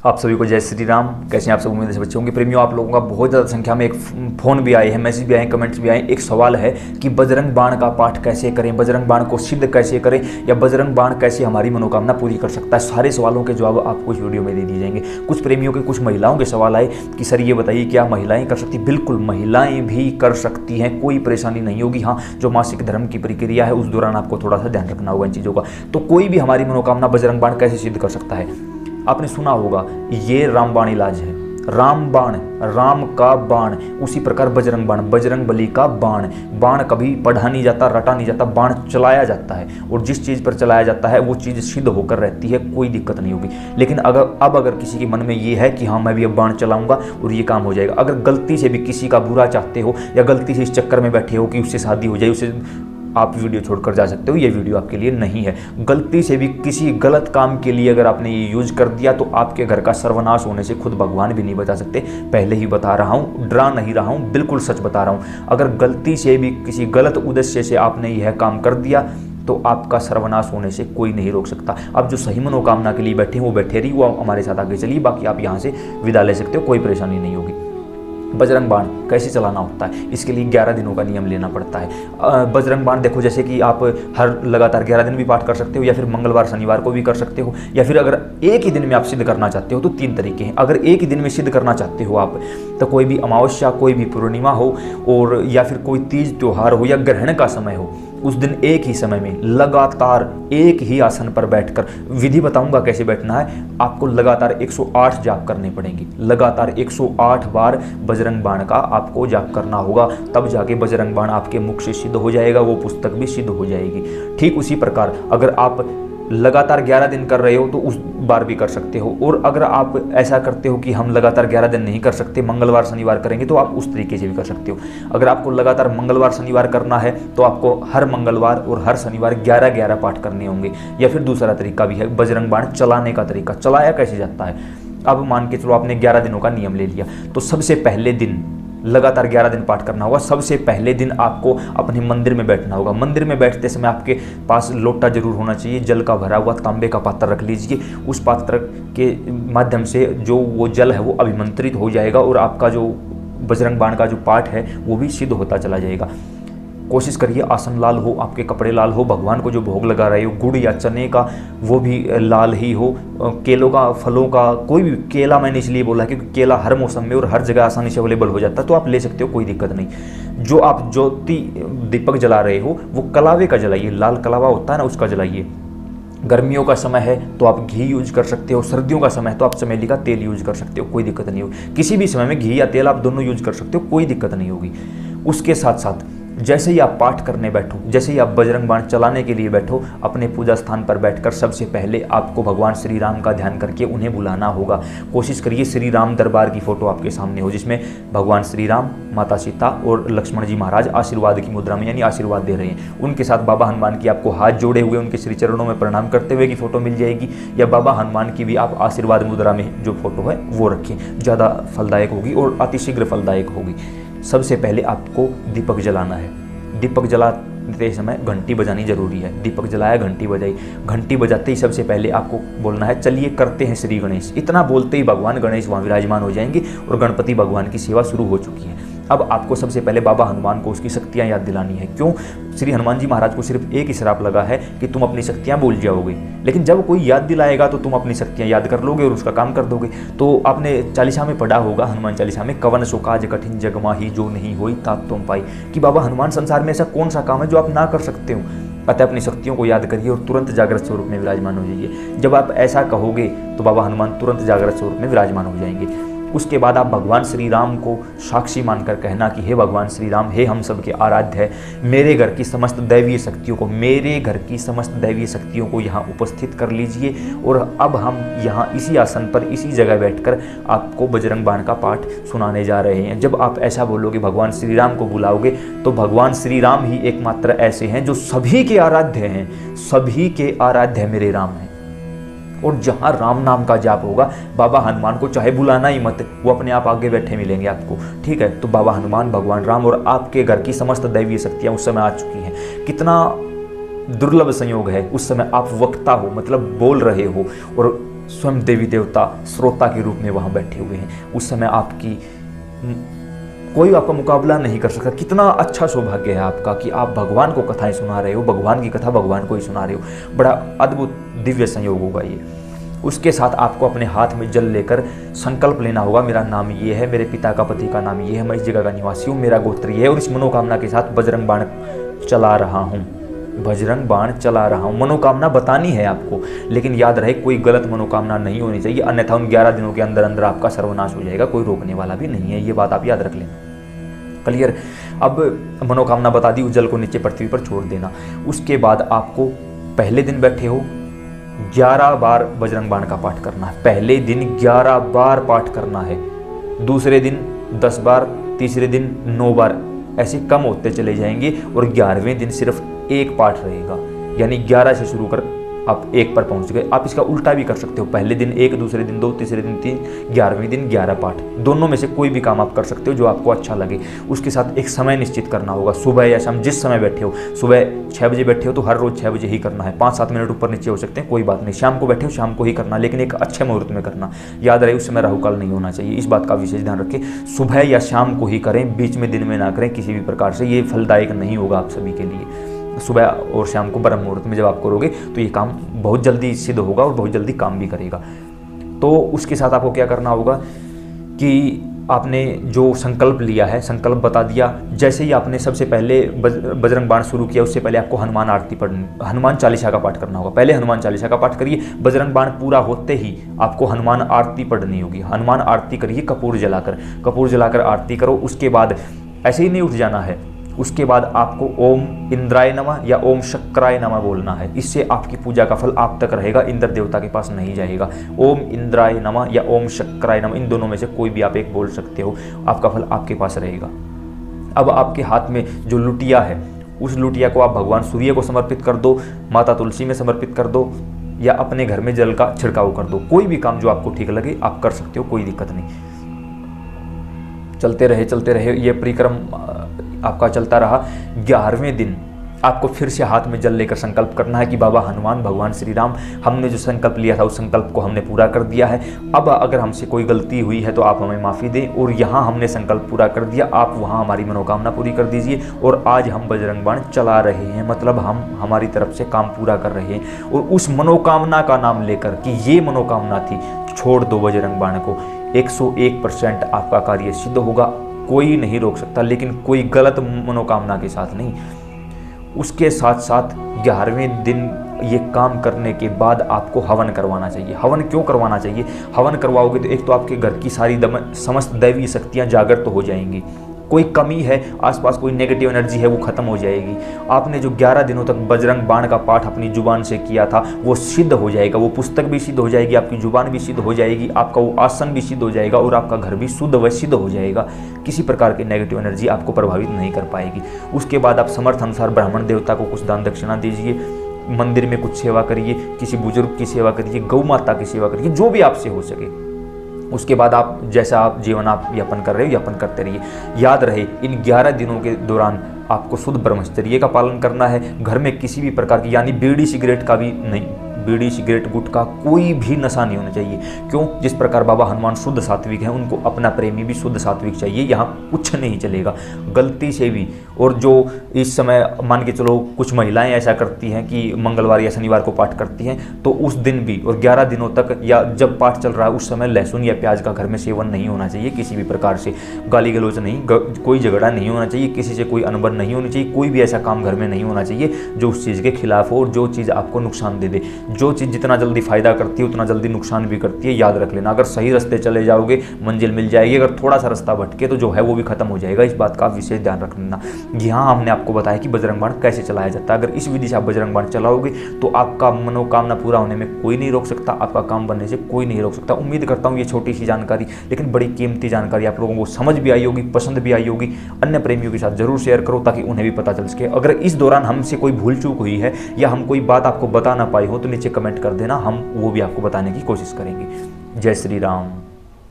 आप सभी को जय श्री राम। कैसे हैं आप सब? उम्मीद है बच्चे होंगे। प्रेमियों, आप लोगों का बहुत ज़्यादा संख्या में एक फ़ोन भी आए हैं, मैसेज भी आए हैं, कमेंट्स भी आए हैं। एक सवाल है कि बजरंग बाण का पाठ कैसे करें, बजरंग बाण को सिद्ध कैसे करें, या बजरंग बाण कैसे हमारी मनोकामना पूरी कर सकता है। सारे सवालों के जवाब आपको इस वीडियो में दे दिए जाएंगे। कुछ प्रेमियों के, कुछ महिलाओं के सवाल आए कि सर ये बताइए क्या महिलाएं कर सकती? बिल्कुल, महिलाएं भी कर सकती हैं, कोई परेशानी नहीं होगी। हाँ, जो मासिक धर्म की प्रक्रिया है उस दौरान आपको थोड़ा सा ध्यान रखना होगा इन चीज़ों का। तो कोई भी हमारी मनोकामना बजरंग बाण कैसे सिद्ध कर सकता है? आपने सुना होगा ये रामबाण इलाज है। रामबाण, राम का बाण, उसी प्रकार बजरंग बाण, बजरंग बली का बाण। बाण कभी पढ़ा नहीं जाता, रटा नहीं जाता, बाण चलाया जाता है, और जिस चीज़ पर चलाया जाता है वो चीज़ सिद्ध होकर रहती है, कोई दिक्कत नहीं होगी। लेकिन अगर किसी के मन में ये है कि हाँ मैं भी अब बाण चलाऊंगा और ये काम हो जाएगा, अगर गलती से भी किसी का बुरा चाहते हो या गलती से इस चक्कर में बैठे हो कि उससे शादी हो जाए, उससे आप वीडियो छोड़कर जा सकते हो, ये वीडियो आपके लिए नहीं है। गलती से भी किसी गलत काम के लिए अगर आपने ये यूज कर दिया तो आपके घर का सर्वनाश होने से खुद भगवान भी नहीं बचा सकते। पहले ही बता रहा हूँ, डरा नहीं रहा हूँ, बिल्कुल सच बता रहा हूँ। अगर गलती से भी किसी गलत उद्देश्य से आपने यह काम कर दिया तो आपका सर्वनाश होने से कोई नहीं रोक सकता। अब जो सही मनोकामना के लिए बैठे हैं वो बैठे रही, वो हमारे साथ आगे चलिए, बाकी आप यहाँ से विदा ले सकते हो, कोई परेशानी नहीं होगी। बजरंग बाण कैसे चलाना होता है? इसके लिए 11 दिनों का नियम लेना पड़ता है। बजरंग बाण देखो, जैसे कि आप हर लगातार 11 दिन भी पाठ कर सकते हो, या फिर मंगलवार शनिवार को भी कर सकते हो, या फिर अगर एक ही दिन में आप सिद्ध करना चाहते हो तो 3 तरीके हैं। अगर एक ही दिन में सिद्ध करना चाहते हो आप, तो कोई भी अमावस्या, कोई भी पूर्णिमा हो, और या फिर कोई तीज त्योहार हो या ग्रहण का समय हो, उस दिन एक ही समय में लगातार एक ही आसन पर बैठकर, विधि बताऊंगा कैसे बैठना है। आपको लगातार 108 जाप करने पड़ेंगे, लगातार 108 बार बजरंग बाण का आपको जाप करना होगा, तब जाके बजरंग बाण आपके मुख से सिद्ध हो जाएगा, वो पुस्तक भी सिद्ध हो जाएगी। ठीक उसी प्रकार अगर आप लगातार 11 दिन कर रहे हो तो उस बार भी कर सकते हो, और अगर आप ऐसा करते हो कि हम लगातार 11 दिन नहीं कर सकते, मंगलवार शनिवार करेंगे, तो आप उस तरीके से भी कर सकते हो। अगर आपको लगातार मंगलवार शनिवार करना है तो आपको हर मंगलवार और हर शनिवार 11-11 पाठ करने होंगे। या फिर दूसरा तरीका भी है, बजरंग बाण चलाने का तरीका। चलाया कैसे जाता है? अब मान के चलो आपने 11 दिनों का नियम ले लिया, तो सबसे पहले दिन लगातार 11 दिन पाठ करना होगा। सबसे पहले दिन आपको अपने मंदिर में बैठना होगा। मंदिर में बैठते समय आपके पास लोटा जरूर होना चाहिए, जल का भरा हुआ तांबे का पात्र रख लीजिए। उस पात्र के माध्यम से जो वो जल है वो अभिमंत्रित हो जाएगा, और आपका जो बजरंग बाण का जो पाठ है वो भी सिद्ध होता चला जाएगा। कोशिश करिए आसन लाल हो, आपके कपड़े लाल हो, भगवान को जो भोग लगा रहे हो गुड़ या चने का वो भी लाल ही हो, केलों का, फलों का, कोई भी केला मैंने इसलिए बोला क्योंकि केला हर मौसम में और हर जगह आसानी से अवेलेबल हो जाता है, तो आप ले सकते हो, कोई दिक्कत नहीं। जो आप ज्योति दीपक जला रहे हो वो कलावे का जलाइए, लाल कलावा होता है ना, उसका जलाइए। गर्मियों का समय है तो आप घी यूज कर सकते हो, सर्दियों का समय है तो आप चमेली का तेल यूज कर सकते हो, कोई दिक्कत नहीं होगी। किसी भी समय में घी या तेल आप दोनों यूज कर सकते हो, कोई दिक्कत नहीं होगी। उसके साथ साथ जैसे ही आप पाठ करने बैठो, जैसे ही आप बजरंग बाण चलाने के लिए बैठो, अपने पूजा स्थान पर बैठकर सबसे पहले आपको भगवान श्री राम का ध्यान करके उन्हें बुलाना होगा। कोशिश करिए श्री राम दरबार की फोटो आपके सामने हो, जिसमें भगवान श्री राम, माता सीता और लक्ष्मण जी महाराज आशीर्वाद की मुद्रा में, यानी आशीर्वाद दे रहे हैं। उनके साथ बाबा हनुमान की आपको हाथ जोड़े हुए उनके श्री चरणों में प्रणाम करते हुए की फोटो मिल जाएगी, या बाबा हनुमान की भी आप आशीर्वाद मुद्रा में जो फोटो है वो रखें, ज़्यादा फलदायक होगी और अतिशीघ्र फलदायक होगी। सबसे पहले आपको दीपक जलाना है। दीपक जलाते समय घंटी बजानी जरूरी है। दीपक जलाया, घंटी बजाई, घंटी बजाते ही सबसे पहले आपको बोलना है चलिए करते हैं श्री गणेश। इतना बोलते ही भगवान गणेश वहाँ विराजमान हो जाएंगे और गणपति भगवान की सेवा शुरू हो चुकी है। अब आपको सबसे पहले बाबा हनुमान को उसकी शक्तियाँ याद दिलानी है। क्यों? श्री हनुमान जी महाराज को सिर्फ एक ही श्राप लगा है कि तुम अपनी शक्तियाँ भूल जाओगे, लेकिन जब कोई याद दिलाएगा तो तुम अपनी शक्तियाँ याद कर लोगे और उसका काम कर दोगे। तो आपने चालीसा में पढ़ा होगा, हनुमान चालीसा में, कवन सो काज कठिन जग माही जो नहीं होई तात तुम पाई, कि बाबा हनुमान संसार में ऐसा कौन सा काम है जो आप ना कर सकते हो। अतः अपनी शक्तियों को याद करिए और तुरंत जागृत स्वरूप में विराजमान हो जाइए। जब आप ऐसा कहोगे तो बाबा हनुमान तुरंत जागृत स्वरूप में विराजमान हो जाएंगे। उसके बाद आप भगवान श्री राम को साक्षी मानकर कहना कि हे भगवान श्री राम, हे हम सबके आराध्य है, मेरे घर की समस्त दैवीय शक्तियों को, मेरे घर की समस्त दैवीय शक्तियों को यहाँ उपस्थित कर लीजिए, और अब हम यहाँ इसी आसन पर, इसी जगह बैठकर आपको बजरंग बाण का पाठ सुनाने जा रहे हैं। जब आप ऐसा बोलोगे, भगवान श्री राम को बुलाओगे, तो भगवान श्री राम ही एकमात्र ऐसे हैं जो सभी के आराध्य हैं, सभी के आराध्य मेरे राम हैं। और जहाँ राम नाम का जाप होगा, बाबा हनुमान को चाहे बुलाना ही मत, वो अपने आप आगे बैठे मिलेंगे आपको। ठीक है? तो बाबा हनुमान, भगवान राम और आपके घर की समस्त दैवीय शक्तियाँ उस समय आ चुकी हैं। कितना दुर्लभ संयोग है, उस समय आप वक्ता हो, मतलब बोल रहे हो, और स्वयं देवी देवता श्रोता के रूप में वहाँ बैठे हुए हैं। उस समय आपकी कोई आपका मुकाबला नहीं कर सकता। कितना अच्छा सौभाग्य है आपका कि आप भगवान को कथाएं सुना रहे हो, भगवान की कथा भगवान को ही सुना रहे हो। बड़ा अद्भुत दिव्य संयोग होगा ये। उसके साथ आपको अपने हाथ में जल लेकर संकल्प लेना होगा, मेरा नाम ये है, मेरे पिता का पति का नाम ये है, मैं इस जगह का निवासी हूँ, मेरा गोत्र ये है, और इस मनोकामना के साथ बजरंग बाण चला रहा हूँ, बजरंग बाण चला रहा हूँ। मनोकामना बतानी है आपको, लेकिन याद रहे कोई गलत मनोकामना नहीं होनी चाहिए, अन्यथा उन 11 दिनों के अंदर अंदर आपका सर्वनाश हो जाएगा, कोई रोकने वाला भी नहीं है। ये बात आप याद रख लें। क्लियर। अब मनोकामना बता दी, उस जल को नीचे पृथ्वी पर छोड़ देना। उसके बाद आपको पहले दिन बैठे हो 11 बार बजरंग बाण का पाठ करना है। पहले दिन 11 बार पाठ करना है, दूसरे दिन 10 बार, तीसरे दिन 9 बार, ऐसे कम होते चले जाएंगे और 11वें दिन सिर्फ एक पाठ रहेगा। यानी 11 से शुरू कर आप 1 पर पहुंच गए। आप इसका उल्टा भी कर सकते हो, पहले दिन 1, दूसरे दिन 2, तीसरे दिन 3, 11वें दिन 11 पाठ। दोनों में से कोई भी काम आप कर सकते हो जो आपको अच्छा लगे। उसके साथ एक समय निश्चित करना होगा, सुबह या शाम, जिस समय बैठे हो। सुबह 6 बजे बैठे हो तो हर रोज 6 बजे ही करना है। 5-7 मिनट ऊपर नीचे हो सकते हैं, कोई बात नहीं। शाम को बैठे हो शाम को ही करना, लेकिन एक अच्छे मुहूर्त में करना। याद रहे उस समय राहुकाल नहीं होना चाहिए, इस बात का विशेष ध्यान रखें। सुबह या शाम को ही करें, बीच में दिन में ना करें किसी भी प्रकार से, ये फलदायक नहीं होगा आप सभी के लिए। सुबह और शाम को ब्रह्म मुहूर्त में जब आप करोगे तो ये काम बहुत जल्दी सिद्ध होगा और बहुत जल्दी काम भी करेगा। तो उसके साथ आपको क्या करना होगा कि आपने जो संकल्प लिया है, संकल्प बता दिया, जैसे ही आपने सबसे पहले बजरंग बाण शुरू किया उससे पहले आपको हनुमान आरती पढ़नी, हनुमान चालीसा का पाठ करना होगा। पहले हनुमान चालीसा का पाठ करिए, बजरंग बाण पूरा होते ही आपको हनुमान आरती पढ़नी होगी। हनुमान आरती करिए कपूर जलाकर आरती करो। उसके बाद ऐसे ही नहीं उठ जाना है, उसके बाद आपको ओम इंद्राय नमः या ओम शक्राय नमः बोलना है। इससे आपकी पूजा का फल आप तक रहेगा, इंद्र देवता के पास नहीं जाएगा। ओम इंद्राय नमः या ओम शक्राय नमः, इन दोनों में से कोई भी आप एक बोल सकते हो, आपका फल आपके पास रहेगा। अब आपके हाथ में जो लुटिया है, उस लुटिया को आप भगवान सूर्य को समर्पित कर दो, माता तुलसी में समर्पित कर दो, या अपने घर में जल का छिड़काव कर दो। कोई भी काम जो आपको ठीक लगे आप कर सकते हो, कोई दिक्कत नहीं। चलते रहे ये परिक्रम आपका चलता रहा। 11वें दिन आपको फिर से हाथ में जल लेकर संकल्प करना है कि बाबा हनुमान, भगवान श्री राम, हमने जो संकल्प लिया था उस संकल्प को हमने पूरा कर दिया है। अब अगर हमसे कोई गलती हुई है तो आप हमें माफ़ी दें, और यहाँ हमने संकल्प पूरा कर दिया, आप वहाँ हमारी मनोकामना पूरी कर दीजिए। और आज हम बजरंग बाण चला रहे हैं, मतलब हम हमारी तरफ से काम पूरा कर रहे हैं। और उस मनोकामना का नाम लेकर कि ये मनोकामना थी, छोड़ दो बजरंग बाण को, 101% आपका कार्य सिद्ध होगा। कोई नहीं रोक सकता, लेकिन कोई गलत मनोकामना के साथ नहीं। उसके साथ साथ 11वें दिन ये काम करने के बाद आपको हवन करवाना चाहिए। हवन क्यों करवाना चाहिए? हवन करवाओगे तो एक तो आपके घर की सारी समस्त दैवी शक्तियाँ जागृत तो हो जाएंगी, कोई कमी है आसपास, कोई नेगेटिव एनर्जी है वो खत्म हो जाएगी। आपने जो 11 दिनों तक बजरंग बाण का पाठ अपनी जुबान से किया था वो सिद्ध हो जाएगा, वो पुस्तक भी सिद्ध हो जाएगी, आपकी जुबान भी सिद्ध हो जाएगी, आपका वो आसन भी सिद्ध हो जाएगा, और आपका घर भी शुद्ध व सिद्ध हो जाएगा। किसी प्रकार की नेगेटिव एनर्जी आपको प्रभावित नहीं कर पाएगी। उसके बाद आप समर्थ अनुसार ब्राह्मण देवता को कुछ दान दक्षिणा दीजिए, मंदिर में कुछ सेवा करिए, किसी बुजुर्ग की सेवा करिए, गौ माता की सेवा करिए, जो भी आपसे हो सके। उसके बाद आप जैसा आप जीवन आप यापन कर रहे हो यापन करते रहिए। याद रहे इन 11 दिनों के दौरान आपको शुद्ध ब्रह्मचर्य का पालन करना है। घर में किसी भी प्रकार की, यानी बीड़ी सिगरेट का भी नहीं, बीड़ी सिगरेट गुटखा कोई भी नशा नहीं होना चाहिए। क्यों? जिस प्रकार बाबा हनुमान शुद्ध सात्विक हैं, उनको अपना प्रेमी भी शुद्ध सात्विक चाहिए। यहाँ कुछ नहीं चलेगा गलती से भी। और जो इस समय मान के चलो कुछ महिलाएं ऐसा करती हैं कि मंगलवार या शनिवार को पाठ करती हैं, तो उस दिन भी और 11 दिनों तक या जब पाठ चल रहा है उस समय लहसुन या प्याज का घर में सेवन नहीं होना चाहिए किसी भी प्रकार से। गाली गलौज नहीं, कोई झगड़ा नहीं होना चाहिए, किसी से कोई अनबन नहीं होनी चाहिए, कोई भी ऐसा काम घर में नहीं होना चाहिए जो उस चीज़ के खिलाफ हो और जो चीज़ आपको नुकसान दे दे। जो चीज़ जितना जल्दी फायदा करती है उतना जल्दी नुकसान भी करती है, याद रख लेना। अगर सही रास्ते चले जाओगे मंजिल मिल जाएगी, अगर थोड़ा सा रास्ता भटके तो जो है वो भी खत्म हो जाएगा। इस बात का विशेष ध्यान रख लेना। यहाँ हमने आपको बताया कि बजरंग बाण कैसे चलाया जाता है। अगर इस विधि से आप बजरंग बाण चलाओगे तो आपका मनोकामना पूरा होने में कोई नहीं रोक सकता, आपका काम बनने से कोई नहीं रोक सकता। उम्मीद करता हूँ ये छोटी सी जानकारी लेकिन बड़ी कीमती जानकारी आप लोगों को समझ भी आई होगी, पसंद भी आई होगी। अन्य प्रेमियों के साथ जरूर शेयर करो ताकि उन्हें भी पता चल सके। अगर इस दौरान हमसे कोई भूल चूक हुई है या हम कोई बात आपको बता ना पाए हो तो नीचे कमेंट कर देना, हम वो भी आपको बताने की कोशिश करेंगे। जय श्री राम।